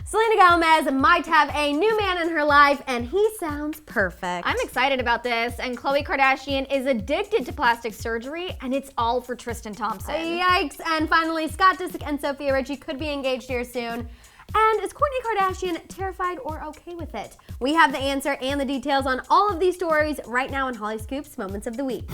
Selena Gomez might have a new man in her life, and he sounds perfect. I'm excited about this, and Khloe Kardashian is addicted to plastic surgery, and it's all for Tristan Thompson. Yikes. And finally, Scott Disick and Sophia Richie could be engaged here soon. And is Kourtney Kardashian terrified or okay with it? We have the answer and the details on all of these stories right now on Hollyscoop's Moments of the Week.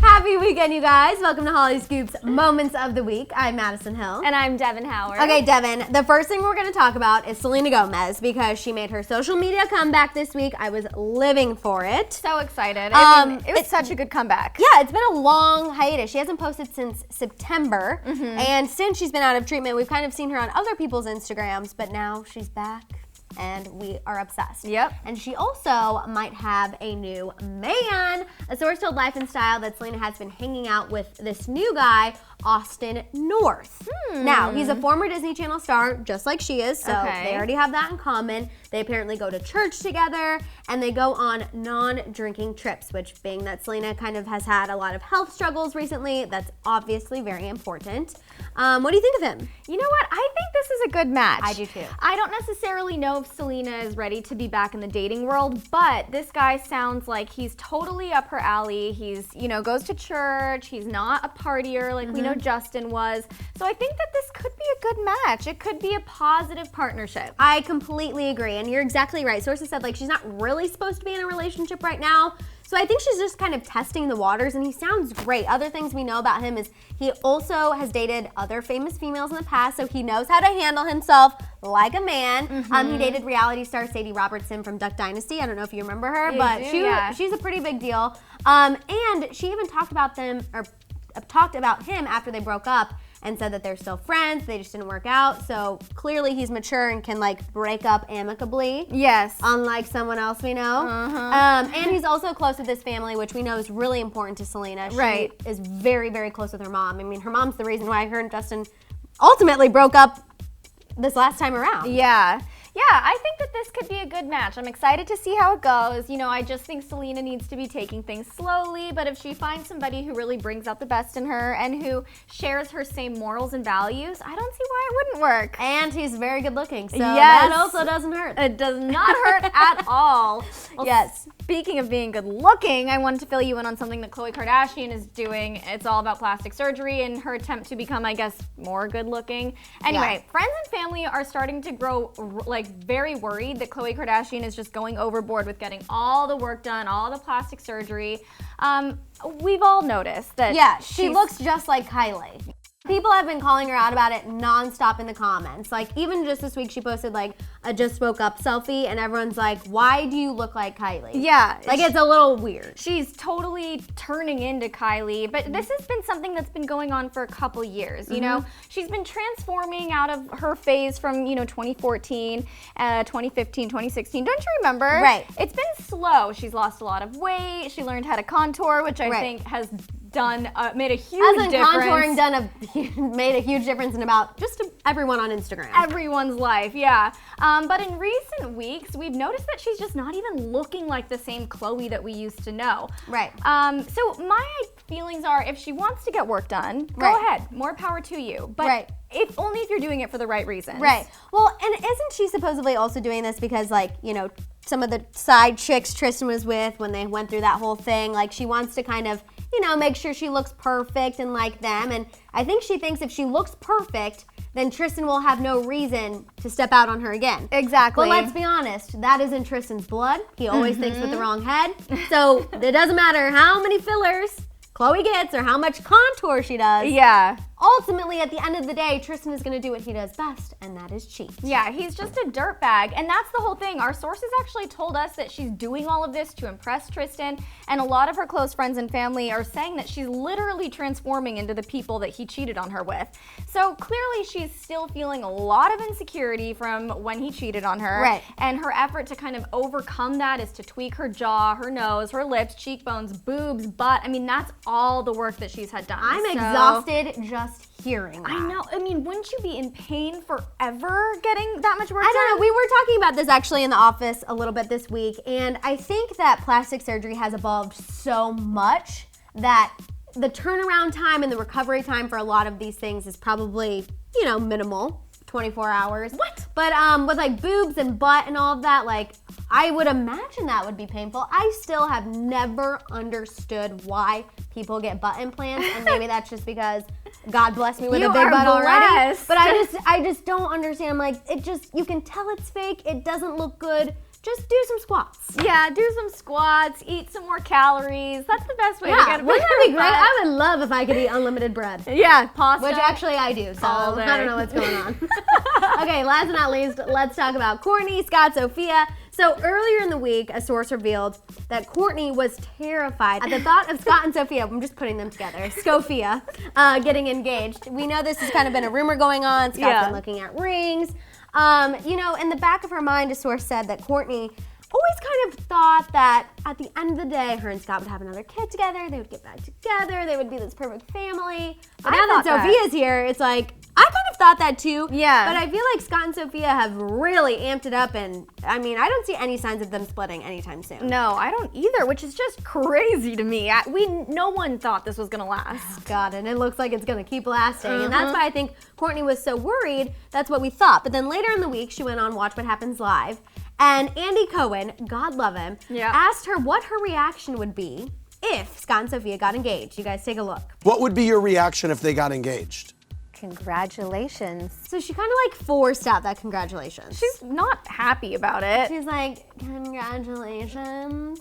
Happy weekend, you guys. Welcome to Hollyscoop's Moments of the Week. I'm Madison Hill. And I'm Devin Howard. Okay, Devin, the first thing we're going to talk about is Selena Gomez because she made her social media comeback this week. I was living for it. So excited. I mean, it was such a good comeback. Yeah, it's been a long hiatus. She hasn't posted since September. And since she's been out of treatment, we've kind of seen her on other people's Instagrams, but now she's back. And we are obsessed. Yep. And she also might have a new man. A source told Life and Style that Selena has been hanging out with this new guy, Austin North. Now, he's a former Disney Channel star, just like she is, so they already have that in common. They apparently go to church together, and they go on non-drinking trips, which being that Selena kind of has had a lot of health struggles recently, that's obviously very important. What do you think of him? You know what? I think this is a good match. I do too. I don't necessarily know if Selena is ready to be back in the dating world, but this guy sounds like he's totally up her alley. He's, goes to church. He's not a partier like we know Justin was. So I think that this could be a good match. It could be a positive partnership. I completely agree, and you're exactly right. Sources said she's not really supposed to be in a relationship right now. So I think she's just kind of testing the waters, and he sounds great. Other things we know about him is he also has dated other famous females in the past, so he knows how to handle himself like a man. He dated reality star Sadie Robertson from Duck Dynasty. I don't know if you remember her, but she's a pretty big deal. And she even talked about him after they broke up and said that they're still friends. They just didn't work out. So clearly he's mature and can break up amicably. Yes. Unlike someone else we know. And he's also close with his family, which we know is really important to Selena. She is very, very close with her mom. I mean, her mom's the reason why her and Justin ultimately broke up this last time around. Yeah, I think that this could be a good match. I'm excited to see how it goes. I just think Selena needs to be taking things slowly, but if she finds somebody who really brings out the best in her and who shares her same morals and values, I don't see why it wouldn't work. And he's very good looking, so that also doesn't hurt. It does not hurt at all. Well, yes. Speaking of being good looking, I wanted to fill you in on something that Khloe Kardashian is doing. It's all about plastic surgery and her attempt to become, I guess, more good looking. Anyway, friends and family are starting to grow very worried that Khloe Kardashian is just going overboard with getting all the work done, all the plastic surgery. We've all noticed that. Yeah, she looks just like Kylie. People have been calling her out about it nonstop in the comments. Even just this week, she posted a just woke up selfie, and everyone's like, why do you look like Kylie? Yeah. It's a little weird. She's totally turning into Kylie, but this has been something that's been going on for a couple years, you know? She's been transforming out of her phase from, 2014, 2015, 2016. Don't you remember? Right. It's been slow. She's lost a lot of weight. She learned how to contour, which I think has made a huge difference. Contouring made a huge difference in about just everyone on Instagram. Everyone's life, yeah. But in recent weeks, we've noticed that she's just not even looking like the same Khloe that we used to know. Right. So my feelings are, if she wants to get work done, go ahead. More power to you. But only if you're doing it for the right reasons. Right. Well, and isn't she supposedly also doing this because, some of the side chicks Tristan was with when they went through that whole thing, she wants to kind of, make sure she looks perfect and like them. And I think she thinks if she looks perfect, then Tristan will have no reason to step out on her again. Exactly. But let's be honest, that is in Tristan's blood. He always thinks with the wrong head. So it doesn't matter how many fillers Khloe gets or how much contour she does. Yeah. Ultimately, at the end of the day, Tristan is going to do what he does best, and that is cheat. Yeah, he's just a dirtbag, and that's the whole thing. Our sources actually told us that she's doing all of this to impress Tristan, and a lot of her close friends and family are saying that she's literally transforming into the people that he cheated on her with. So clearly, she's still feeling a lot of insecurity from when he cheated on her. Right. And her effort to kind of overcome that is to tweak her jaw, her nose, her lips, cheekbones, boobs, butt. I mean, that's all the work that she's had done. I'm exhausted just hearing that. I know. I mean, wouldn't you be in pain forever getting that much work I don't done? know. We were talking about this actually in the office a little bit this week, and I think that plastic surgery has evolved so much that the turnaround time and the recovery time for a lot of these things is probably, minimal. 24 hours. What? But with like boobs and butt and all of that, like I would imagine that would be painful. I still have never understood why people get butt implants, and maybe that's just because God bless me with a big butt already. But I just don't understand. Like you can tell it's fake. It doesn't look good. Just do some squats. Yeah, do some squats, eat some more calories. That's the best way to get a wouldn't that be great? I would love if I could eat unlimited bread. Yeah, pasta. Which actually I do, so I don't know what's going on. Okay, last but not least, let's talk about Kourtney, Scott, Sophia. So earlier in the week, a source revealed that Kourtney was terrified at the thought of Scott and Sophia, I'm just putting them together, Sophia, getting engaged. We know this has kind of been a rumor going on. Scott's been looking at rings. You know, in the back of her mind, a source said that Kourtney always kind of thought that at the end of the day, her and Scott would have another kid together, they would get back together, they would be this perfect family. But now that Sophia's here, it's like, I kind of thought that too. Yeah. But I feel like Scott and Sophia have really amped it up, and I mean, I don't see any signs of them splitting anytime soon. No, I don't either, which is just crazy to me. No one thought this was gonna last. God, and it looks like it's gonna keep lasting. And that's why I think Kourtney was so worried. That's what we thought. But then later in the week, she went on Watch What Happens Live, and Andy Cohen, God love him, asked her what her reaction would be if Scott and Sophia got engaged. You guys take a look. What would be your reaction if they got engaged? Congratulations. So she kind of like forced out that congratulations. She's not happy about it. She's like, congratulations.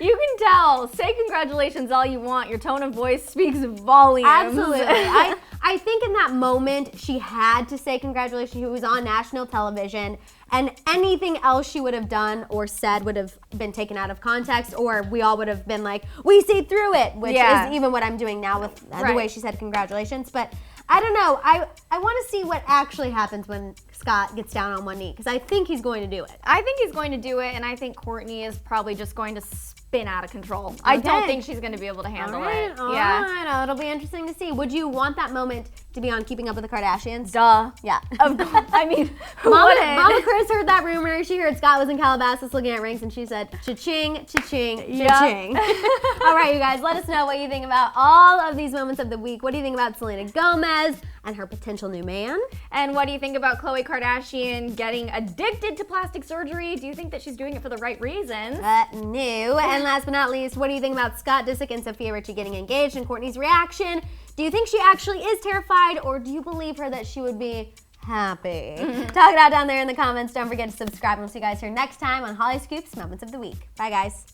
You can tell. Say congratulations all you want. Your tone of voice speaks volumes. Absolutely. I think in that moment, she had to say congratulations. She was on national television, and anything else she would have done or said would have been taken out of context, or we all would have been like, we see through it, which is even what I'm doing now with the way she said congratulations. But I don't know. I want to see what actually happens when Scott gets down on one knee, because I think he's going to do it. I think he's going to do it, and I think Kourtney is probably just going to spin out of control. I don't think she's going to be able to handle it. All right. It'll be interesting to see. Would you want that moment to be on Keeping Up with the Kardashians? Duh. Yeah. Of course. I mean, Mama Chris heard that rumor. She heard Scott was in Calabasas looking at rings, and she said, cha-ching, cha-ching, cha-ching. All right, you guys, let us know what you think about all of these moments of the week. What do you think about Selena Gomez and her potential new man? And what do you think about Khloe Kardashian getting addicted to plastic surgery? Do you think that she's doing it for the right reasons? No. And last but not least, what do you think about Scott Disick and Sophia Richie getting engaged and Kourtney's reaction? Do you think she actually is terrified, or do you believe her that she would be happy? Talk it out down there in the comments. Don't forget to subscribe, and we'll see you guys here next time on Hollyscoop's Moments of the Week. Bye, guys.